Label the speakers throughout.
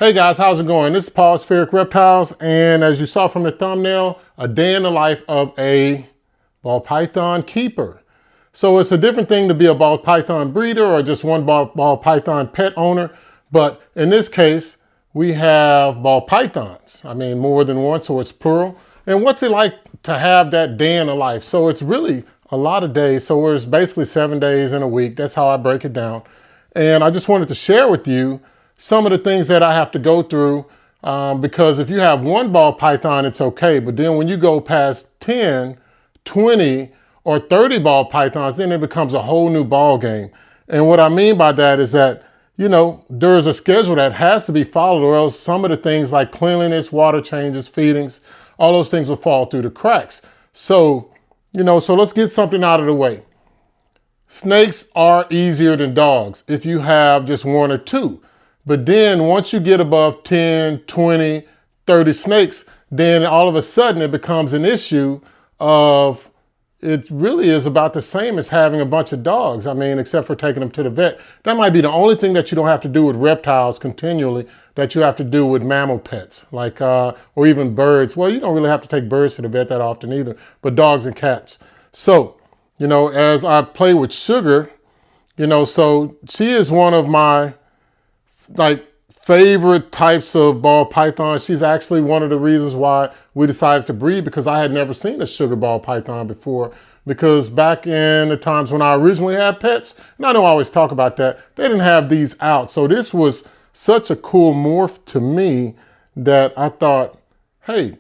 Speaker 1: Hey guys, how's it going? This is Paul, Spheric Reptiles, and as you saw from the thumbnail, a day in the life of a ball python keeper. So it's a different thing to be a ball python breeder or just one ball python pet owner, but in this case, we have ball pythons. I mean, more than one, so it's plural. And what's it like to have that day in the life? So it's really a lot of days, so it's basically 7 days in a week. That's how I break it down. And I just wanted to share with you some of the things that I have to go through because if you have one ball python, it's okay. But then when you go past 10, 20, or 30 ball pythons, then it becomes a whole new ball game. And what I mean by that is that, you know, there's a schedule that has to be followed, or else some of the things like cleanliness, water changes, feedings, all those things will fall through the cracks. So, you know, so let's get something out of the way. Snakes are easier than dogs if you have just one or two. But then once you get above 10, 20, 30 snakes, then all of a sudden it becomes an issue of, it really is about the same as having a bunch of dogs. I mean, except for taking them to the vet. That might be the only thing that you don't have to do with reptiles continually that you have to do with mammal pets, like, or even birds. Well, you don't really have to take birds to the vet that often either, but dogs and cats. So, you know, as I play with Sugar, you know, so she is one of my favorite types of ball python. She's actually one of the reasons why we decided to breed, because I had never seen a sugar ball python before. Because back in the times when I originally had pets, and I know I always talk about that, they didn't have these out. So this was such a cool morph to me that I thought, hey,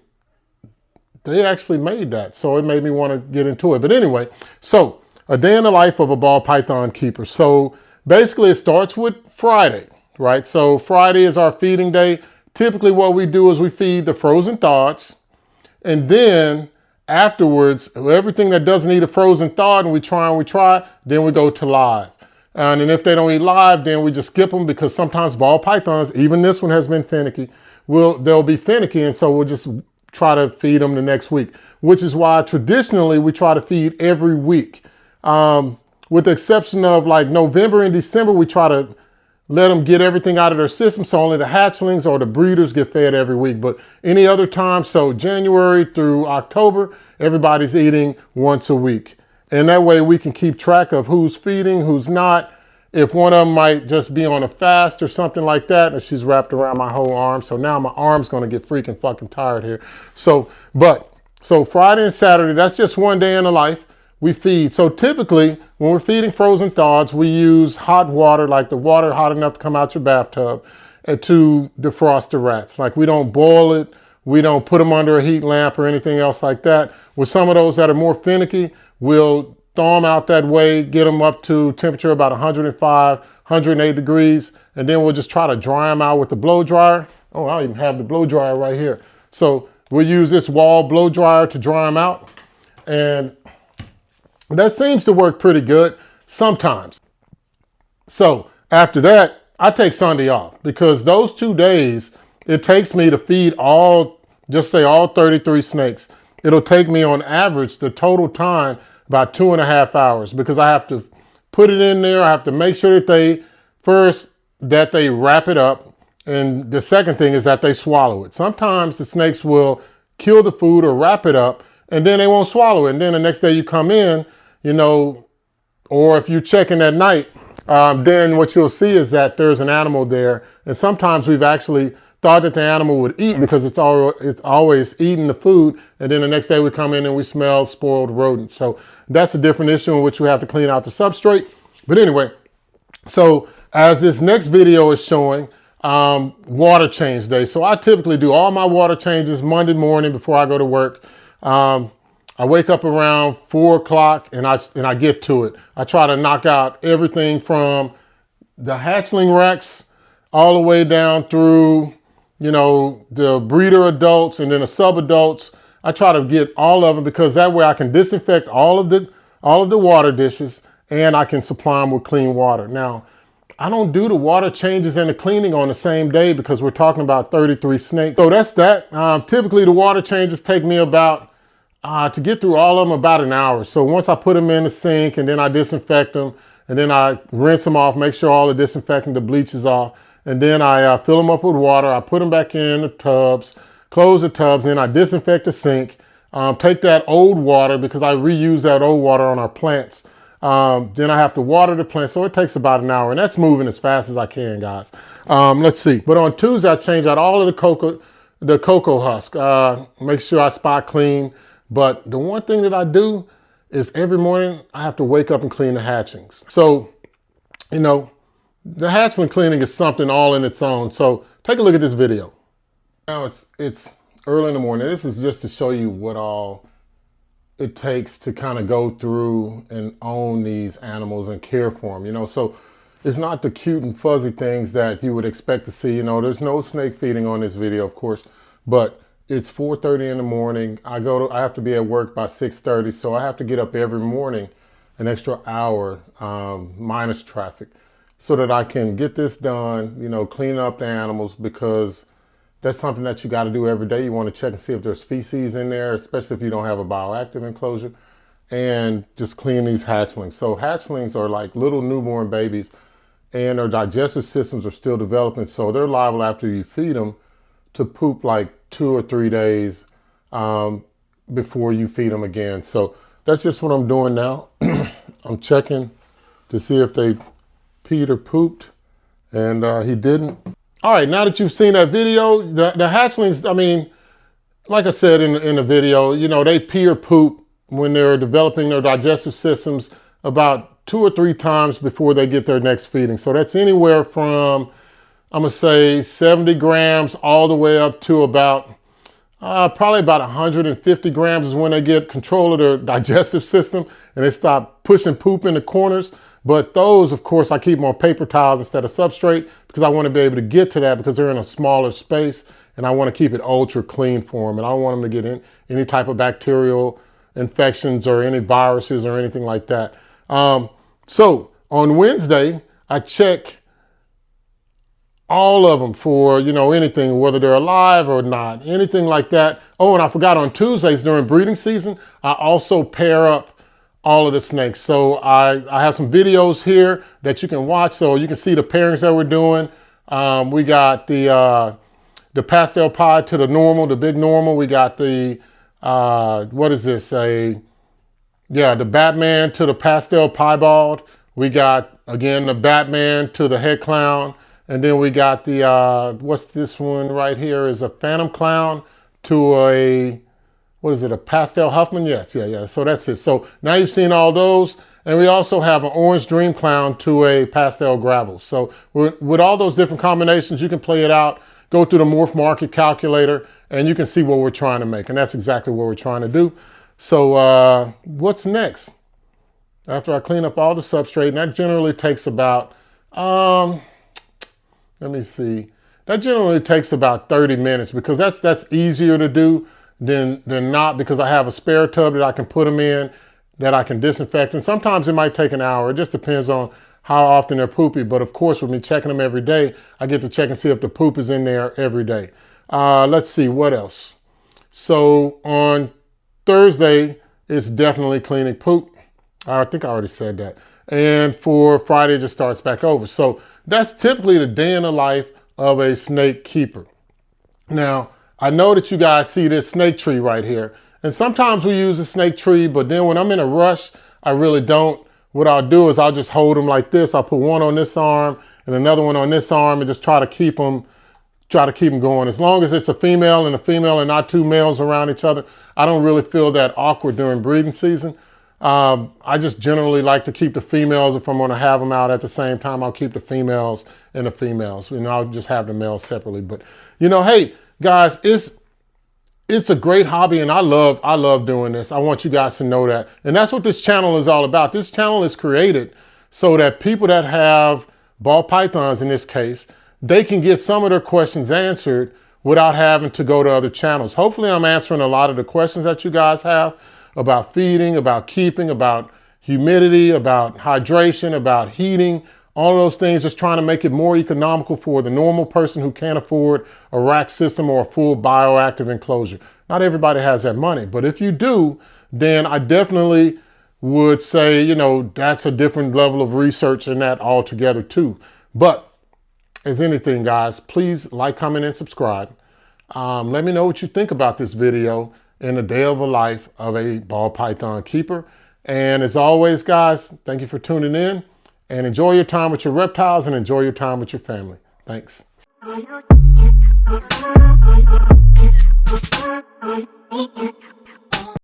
Speaker 1: they actually made that. So it made me want to get into it. But anyway, so a day in the life of a ball python keeper. So basically it starts with Friday. Right, so Friday is our feeding day. Typically what we do is we feed the frozen thaweds, and then afterwards, everything that doesn't eat a frozen thawed, and we try, then we go to live. And if they don't eat live, then we just skip them, because sometimes ball pythons, even this one has been finicky, they'll be finicky, and so we'll just try to feed them the next week, which is why traditionally we try to feed every week. With the exception of like November and December, we try to let them get everything out of their system, so only the hatchlings or the breeders get fed every week. But any other time, so January through October, everybody's eating once a week. And that way we can keep track of who's feeding, who's not. If one of them might just be on a fast or something like that, and she's wrapped around my whole arm, so now my arm's gonna get freaking fucking tired here. So Friday and Saturday, that's just one day in the life. We feed. So typically when we're feeding frozen thaweds, we use hot water, like the water hot enough to come out your bathtub, to defrost the rats. Like, we don't boil it. We don't put them under a heat lamp or anything else like that. With some of those that are more finicky, we'll thaw them out that way, get them up to temperature about 105, 108 degrees, and then we'll just try to dry them out with the blow dryer. Oh, I even have the blow dryer right here. So we'll use this wall blow dryer to dry them out. And that seems to work pretty good sometimes. So after that, I take Sunday off, because those 2 days, it takes me to feed just say all 33 snakes. It'll take me on average the total time about 2.5 hours, because I have to put it in there. I have to make sure that they wrap it up. And the second thing is that they swallow it. Sometimes the snakes will kill the food or wrap it up, and then they won't swallow it. And then the next day you come in, you know, or if you check in at night, then what you'll see is that there's an animal there. And sometimes we've actually thought that the animal would eat, because it's always eating the food. And then the next day we come in and we smell spoiled rodents. So that's a different issue in which we have to clean out the substrate. But anyway, so as this next video is showing, water change day. So I typically do all my water changes Monday morning before I go to work. I wake up around 4 o'clock and I get to it. I try to knock out everything from the hatchling racks all the way down through, you know, the breeder adults and then the sub adults. I try to get all of them, because that way I can disinfect all of the water dishes, and I can supply them with clean water. Now, I don't do the water changes and the cleaning on the same day, because we're talking about 33 snakes. So that's that. Typically the water changes take me about to get through all of them about an hour. So once I put them in the sink, and then I disinfect them, and then I rinse them off, make sure all the disinfectant, the bleach is off, and then I fill them up with water. I put them back in the tubs, close the tubs, and I disinfect the sink. Take that old water, because I reuse that old water on our plants. Then I have to water the plant, so it takes about an hour, and that's moving as fast as I can, guys. Let's see. But on Tuesday, I change out all of the cocoa husk. Make sure I spot clean. But the one thing that I do is every morning I have to wake up and clean the hatchlings. So, you know, the hatchling cleaning is something all in its own. So take a look at this video. Now it's early in the morning. This is just to show you what all it takes to kind of go through and own these animals and care for them, you know. So it's not the cute and fuzzy things that you would expect to see. You know, there's no snake feeding on this video, of course, but it's 4:30 in the morning. I have to be at work by 6:30, so I have to get up every morning an extra hour minus traffic so that I can get this done, you know, clean up the animals, because that's something that you got to do every day. You want to check and see if there's feces in there, especially if you don't have a bioactive enclosure, and just clean these hatchlings. So hatchlings are like little newborn babies, and their digestive systems are still developing, so they're liable after you feed them to poop like 2 or 3 days before you feed them again. So that's just what I'm doing now. I'm checking to see if they peed or pooped, and he didn't. All right, now that you've seen that video, the hatchlings, I mean, like I said in the video, you know, they pee or poop when they're developing their digestive systems about 2 or 3 times before they get their next feeding. So that's anywhere from, I'm gonna say 70 grams all the way up to about, probably about 150 grams is when they get control of their digestive system and they stop pushing poop in the corners. But those, of course, I keep them on paper towels instead of substrate, because I want to be able to get to that, because they're in a smaller space and I want to keep it ultra clean for them. And I don't want them to get in any type of bacterial infections or any viruses or anything like that. So on Wednesday, I check all of them for, you know, anything, whether they're alive or not, anything like that. Oh, and I forgot, on Tuesdays during breeding season, I also pair up all of the snakes. So I have some videos here that you can watch, so you can see the pairings that we're doing. We got the pastel pie to the normal, the big normal. We got the, what is this? The Batman to the pastel piebald. We got, again, the Batman to the head clown. And then we got the, what's this one right here, is a phantom clown to a, what is it, a pastel Huffman? Yes, yeah. So that's it. So now you've seen all those. And we also have an orange dream clown to a pastel gravel. So with all those different combinations, you can play it out, go through the Morph Market calculator, and you can see what we're trying to make. And that's exactly what we're trying to do. So what's next? After I clean up all the substrate, and that generally takes about, let me see. That generally takes about 30 minutes, because that's easier to do than not, because I have a spare tub that I can put them in, that I can disinfect. And sometimes it might take an hour. It just depends on how often they're poopy. But of course, with me checking them every day, I get to check and see if the poop is in there every day. Let's see, what else? So on Thursday, it's definitely cleaning poop. I think I already said that. And for Friday, it just starts back over. So that's typically the day in the life of a snake keeper. Now, I know that you guys see this snake tree right here. And sometimes we use a snake tree, but then when I'm in a rush, I really don't. What I'll do is I'll just hold them like this. I'll put one on this arm and another one on this arm, and just try to keep them going. As long as it's a female and not 2 males around each other, I don't really feel that awkward during breeding season. I just generally like to keep the females. If I'm going to have them out at the same time, I'll keep the females and the females. You know, I'll just have the males separately. But, you know, hey, guys, it's a great hobby, and I love doing this. I want you guys to know that. And that's what this channel is all about. This channel is created so that people that have ball pythons, in this case, they can get some of their questions answered without having to go to other channels. Hopefully I'm answering a lot of the questions that you guys have about feeding, about keeping, about humidity, about hydration, about heating, all those things, just trying to make it more economical for the normal person who can't afford a rack system or a full bioactive enclosure. Not everybody has that money, but if you do, then I definitely would say, you know, that's a different level of research in that altogether too. But as anything, guys, please like, comment, and subscribe. Let me know what you think about this video in the day of a life of a ball python keeper. And as always, guys, thank you for tuning in, and enjoy your time with your reptiles and enjoy your time with your family. Thanks.
Speaker 2: Thank you.